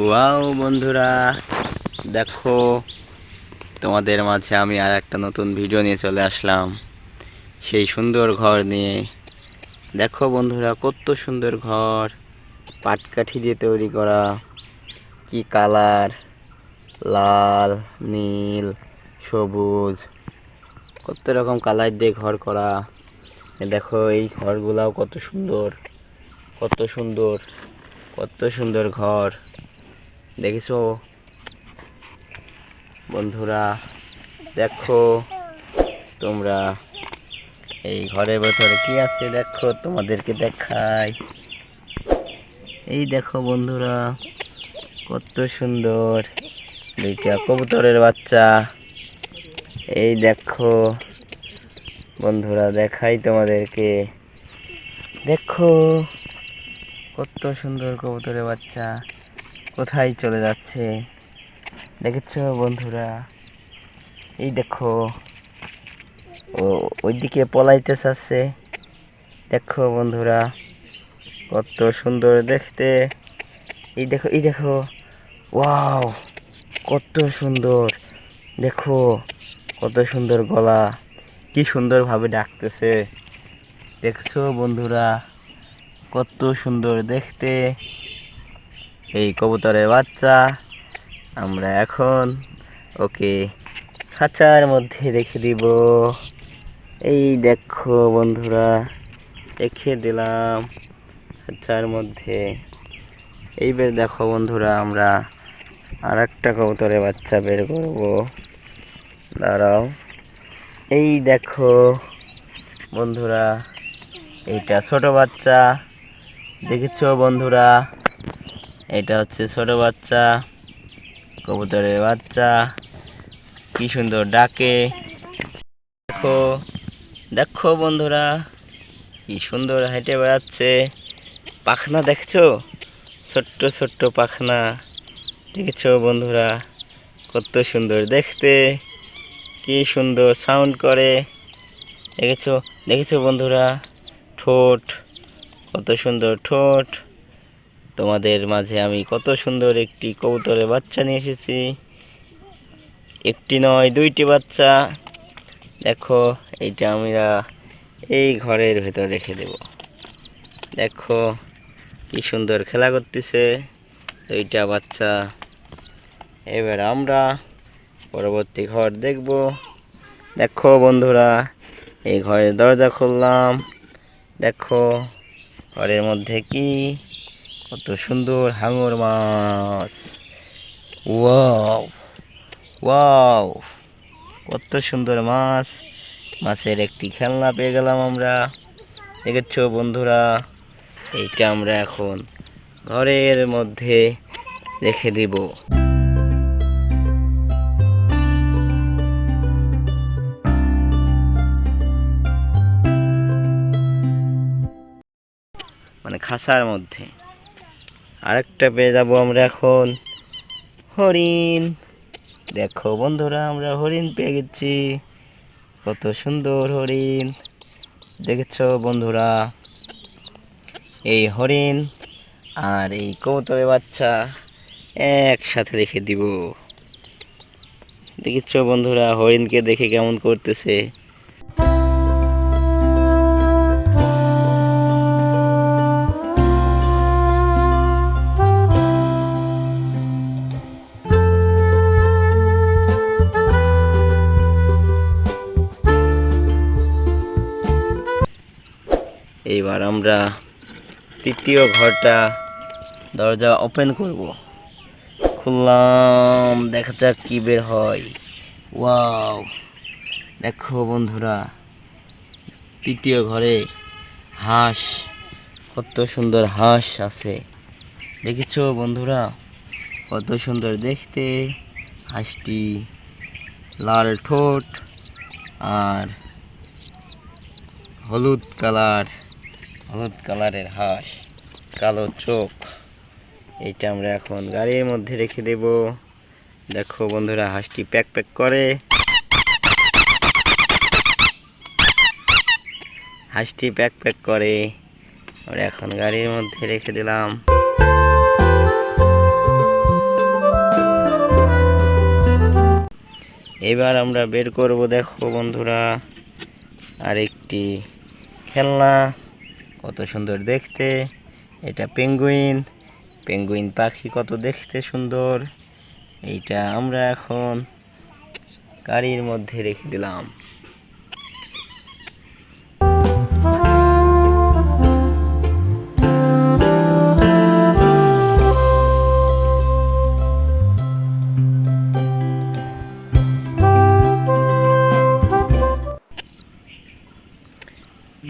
Wow বন্ধুরা, দেখো তোমাদের মাঝে আমি আর একটা নতুন ভিডিও নিয়ে চলে আসলাম সেই সুন্দর ঘর নিয়ে। দেখো বন্ধুরা, কত সুন্দর ঘর, পাটকাঠি দিয়ে তৈরি করা। কি কালার, লাল, নীল, সবুজ, কত রকম কালার দিয়ে ঘর করা। দেখো এই ঘরগুলাও কত সুন্দর, কত সুন্দর, কত সুন্দর ঘর। দেখেছো বন্ধুরা, দেখো তোমরা এই ঘরের ভেতরে কি আছে, দেখো তোমাদেরকে দেখাই। এই দেখো বন্ধুরা, কত সুন্দর দুইটা কবুতরের বাচ্চা। এই দেখো বন্ধুরা, দেখাই তোমাদেরকে, দেখো কত সুন্দর কবুতরের বাচ্চা কোথায় চলে যাচ্ছে। দেখেছো বন্ধুরা, এই দেখো ও ওইদিকে পলাইতে চাচ্ছে। দেখো বন্ধুরা, কত সুন্দর দেখতে। এই দেখো, এই দেখো, ওয়াও কত সুন্দর। দেখো কত সুন্দর গলা, কি সুন্দরভাবে ডাকতেছে। দেখছো বন্ধুরা, কত সুন্দর দেখতে এই কবুতরের বাচ্চা। আমরা এখন ওকে খাঁচার মধ্যে রেখে দিব। এই দেখো বন্ধুরা, রেখে দিলাম খাঁচার মধ্যে। এইবার দেখো বন্ধুরা, আমরা আর একটা কবুতরের বাচ্চা বের করব। দাঁড়াও, এই দেখো বন্ধুরা, এইটা ছোট বাচ্চা। দেখেছো বন্ধুরা, এটা হচ্ছে ছোট বাচ্চা, কবুতরের বাচ্চা। কি সুন্দর ডাকে। দেখো, দেখো বন্ধুরা, কি সুন্দর হেঁটে বেড়াচ্ছে। পাখনা দেখছো, ছোট্ট ছোট্ট পাখনা। দেখেছো বন্ধুরা, কত সুন্দর দেখতে, কি সুন্দর সাউন্ড করে। দেখেছো, দেখেছো বন্ধুরা, ঠোঁট, কত সুন্দর ঠোঁট। তোমাদের মাঝে আমি কত সুন্দর একটি কবুতরের বাচ্চা নিয়ে এসেছি। একটি নয়, দুইটি বাচ্চা। দেখো এইটা আমরা এই ঘরের ভেতর রেখে দেব। দেখো কি সুন্দর খেলা করতেছে দুইটা বাচ্চা। এবার আমরা পরবর্তী ঘর দেখব। দেখো বন্ধুরা, এই ঘরের দরজা খুললাম। দেখো ঘরের মধ্যে কি, কত সুন্দর হাঙর মাছ। ওয়াও ওয়াও, কত সুন্দর মাছ। মাছের একটি খেলনা পেয়ে গেলাম আমরা। দেখেছো বন্ধুরা, এইটা আমরা এখন ঘরের মধ্যে রেখে দিব। মানে খাঁচার মধ্যে। আরেকটা পেয়ে যাব আমরা এখন, হরিণ। দেখো বন্ধুরা, আমরা হরিণ পেয়ে গেছি। কত সুন্দর হরিণ। দেখেছো বন্ধুরা, এই হরিণ আর এই কবুতরের বাচ্চা একসাথে রেখে দিব। দেখেছো বন্ধুরা, হরিণকে দেখে কেমন করতেছে। এইবার আমরা তৃতীয় ঘরটা দরজা ওপেন করব। খুললাম, দেখা যাক কি বের হয়। ওয়াও, দেখো বন্ধুরা, তৃতীয় ঘরে হাঁস, কত সুন্দর হাঁস আছে। দেখেছো বন্ধুরা, কত সুন্দর দেখতে হাঁসটি। লাল ঠোঁট আর হলুদ কালার, হলুদ কালারের হাঁস, কালো চোখ। এইটা আমরা এখন গাড়ির মধ্যে রেখে দেব। দেখো বন্ধুরা, হাঁসটি প্যাক প্যাক করে। হাঁসটি প্যাক প্যাক করে, আমরা এখন গাড়ির মধ্যে রেখে দিলাম। এবার আমরা বের করব, দেখো বন্ধুরা, আরেকটি খেলনা, কত সুন্দর দেখতে। এটা পেঙ্গুইন, পেঙ্গুইন পাখি, কত দেখতে সুন্দর। এইটা আমরা এখন গাড়ির মধ্যে রেখে দিলাম।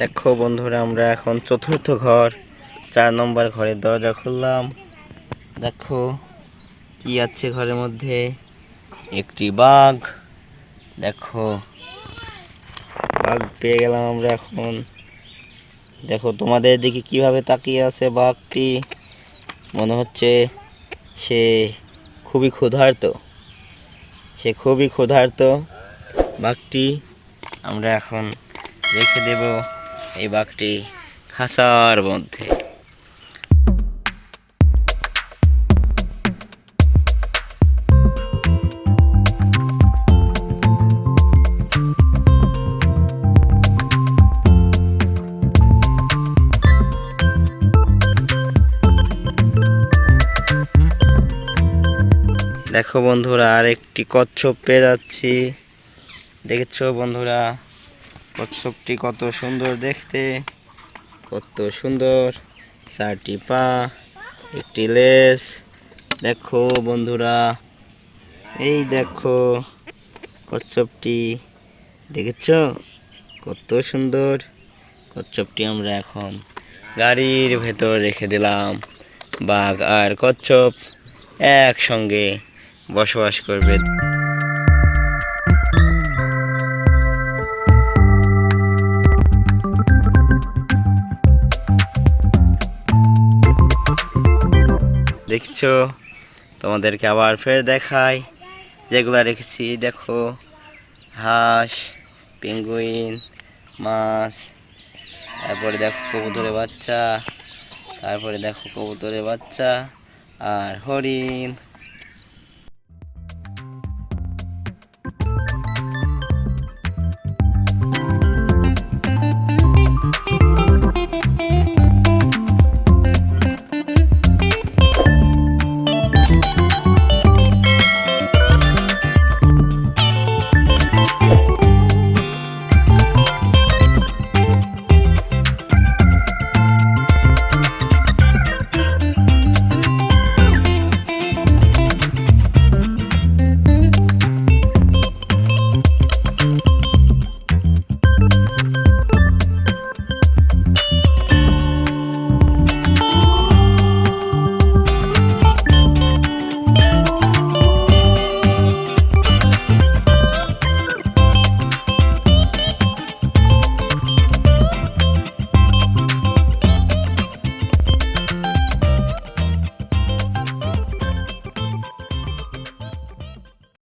দেখো বন্ধুরা, আমরা এখন চতুর্থ ঘর, 4 নম্বর ঘরের দরজা খুললাম। দেখো কি আছে ঘরের মধ্যে, একটি বাঘ। দেখো বাঘ পেয়ে গেলাম আমরা এখন। দেখো তোমাদের দিকে কিভাবে তাকিয়ে আছে বাঘটি, মনে হচ্ছে সে খুবই ক্ষুধার্ত, বাঘটি আমরা এখন রেখে দেব এই বাঘটি খাঁচার মধ্যে। দেখো বন্ধুরা, আরেকটি কচ্ছপ পেয়ে যাচ্ছি। দেখেছো বন্ধুরা, কচ্ছপটি কত সুন্দর দেখতে, কত সুন্দর, 4টি পা, একটি লেজ। দেখো বন্ধুরা, এই দেখো কচ্ছপটি, দেখেছো কত সুন্দর। কচ্ছপটি আমরা এখন গাড়ির ভেতর রেখে দিলাম। বাঘ আর কচ্ছপ একসঙ্গে বসবাস করবে। দেখছো, তোমাদেরকে আবার ফের দেখাই যেগুলা রেখেছি। দেখো হাঁস, পেঙ্গুইন, মাছ, তারপরে দেখো কবুতরের বাচ্চা, আর হরিণ।